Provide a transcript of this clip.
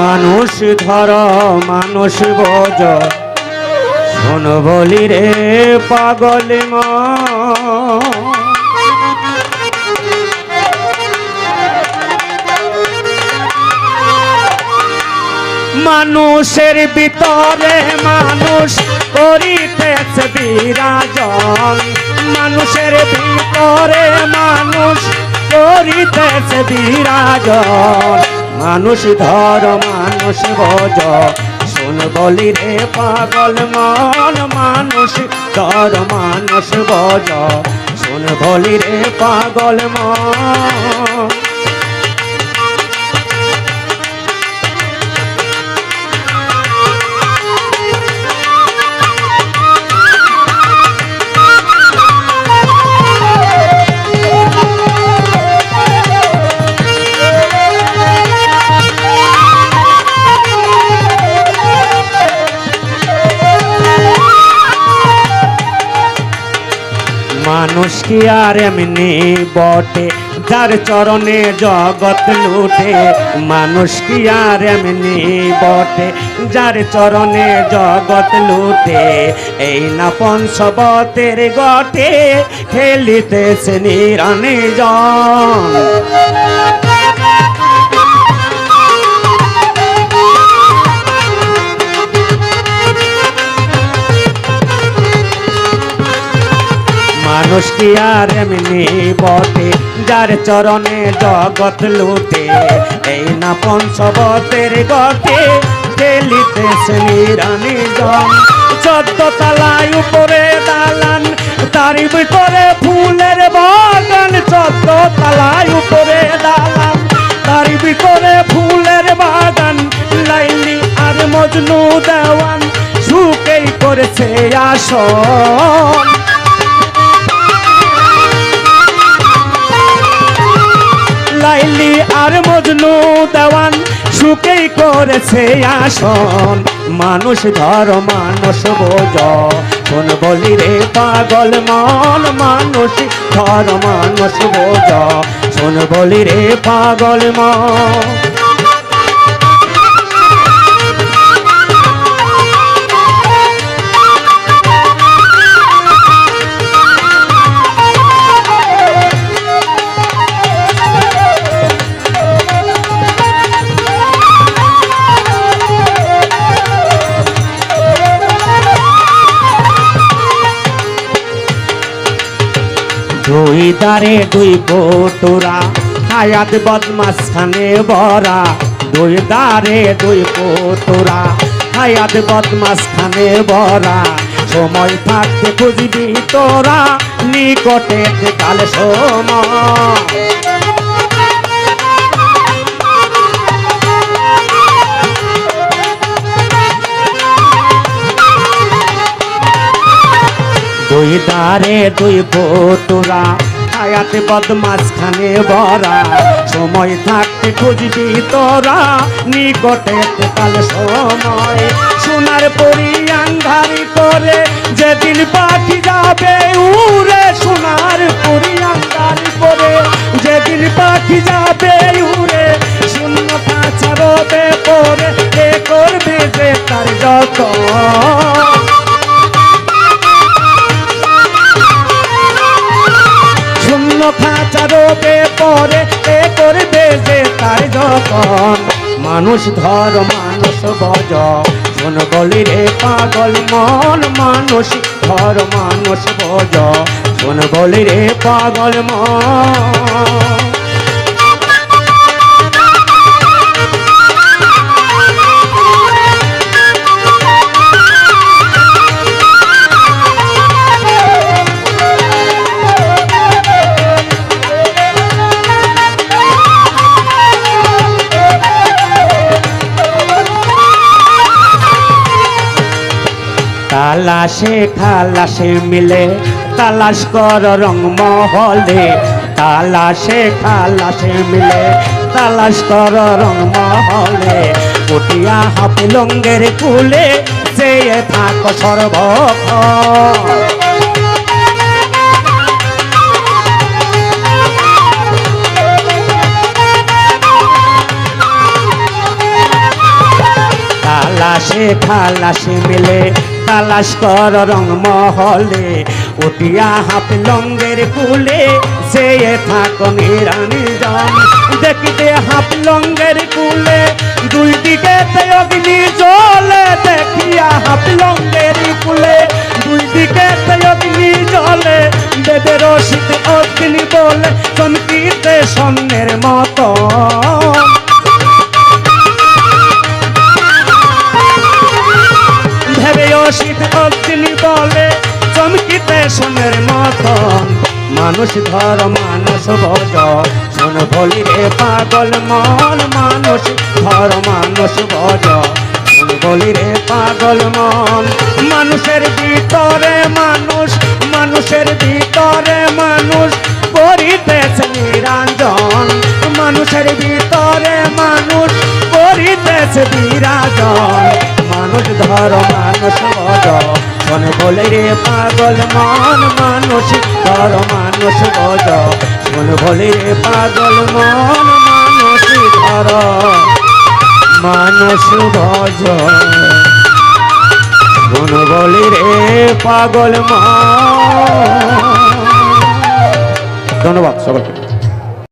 মানুষ ধর মানুষ বোঝ শোন বলি রে পাগল মানুষের ভিতরে মানুষ করিতেছে বিরাজন মানুষের ভিতরে মানুষ করিতেছে বিরাজন মানুষ ধর মানুষ বোঝ শোন বলি রে পাগল মন মানুষ ধর মানুষ বোঝ শোন বলি রে পাগল মন মানুষ কি আর এমনি বটে যার চরণে জগৎ লুটে মানুষ কি আর এমনি বটে যার চরণে জগৎ লুটে এই না পঞ্চবতের গটে খেলিতেছে নিরঞ্জন মানুষ কি আর এমনি বটে যার চরণে জগৎ লুটে এই না পঞ্চবতের গটে খেলিতেছে নিরঞ্জন 14 তলায় উপরে দালান তার ভিতরে ফুলের বাগান 14 তলায় উপরে দালান তার ভিতরে ফুলের বাগান লাইলি আর মজনু দেওয়ান সুখেই করেছে আসন লাইলি আর মজনু দেওয়ান সুখেই করেছে আসন মানুষ ধর মানুষ বোঝ শোন বলি রে পাগল মন মানুষ ধর মানুষ বোঝ শোন বলি রে পাগল মন দুই দারে দুই কোটরা হায়াত বদমাস খানে ভরা দুই দারে দুই কোটরা হায়াত বদমাস খানে ভরা সময় থাকতে খুঁজবি তোরা নিকটে কাল সময় দুই দারে দুই কোটরা হায়াত বদমাস খানে ভরা সময় থাকতে খুঁজবি তোরা নিকটে কাল সময় সোনার পরি আন্ধারি করে যেদিন পাখি যাবে উড়ে সোনার পরি আন্ধারি করে যেদিন পাখি যাবে উড়ে শূন্য কাঁচা রবে পরে কে করবে যে তার যত খাঁচা রোবে পরে এ করবে যে তার যখন মানুষ ধর মানুষ বজ শোন বলি রে পাগল মন মানুষ ধর মানুষ বজ শোন বলি রে পাগল মন তালাশে খালাসে মিলে তালাশ কর রং মহলে তালাশে খালাসে মিলে তালাশ কর রং মহলে পুটিয়া হাফলঙ্গের কুলে সে থাক সর্বক্ষণ লাশে খালাসে মিলে তালাশ কর রং মহলে উঠিয়া হাফ লঙ্গের কুলে সে থাকো নিরঞ্জন দেখিতে হাফ লঙ্গের কুলে দুই দিকে অগ্নি জ্বলে দেখিয়া হাফ লঙ্গের কুলে দুই দিকে অগ্নি জ্বলে দেবের শীত অগ্নি বলে চমকিতে স্বর্ণের মতো ভেবে শীত অগ্নি বলে চমকিতে সোনের মতন মানুষ ধর মানুষ ভজ শোন বলি রে পাগল মন মানুষ ধর মানুষ ভজ শোন বলি রে পাগল মন মানুষের ভিতরে মানুষ মানুষের ভিতরে মানুষ করিতেছে নিরঞ্জন মানুষের ভিতরে মানুষ করিতেছে বিরাজন মানুষ ধর মানুষ বজ শোন বলে রে পাগল মন মানুষ ধর মানুষ বজ শোন বলে রে পাগল মন মানুষ ধর মানুষ ভজ শোন বলে রে পাগল মন। ধন্যবাদ সকলকে।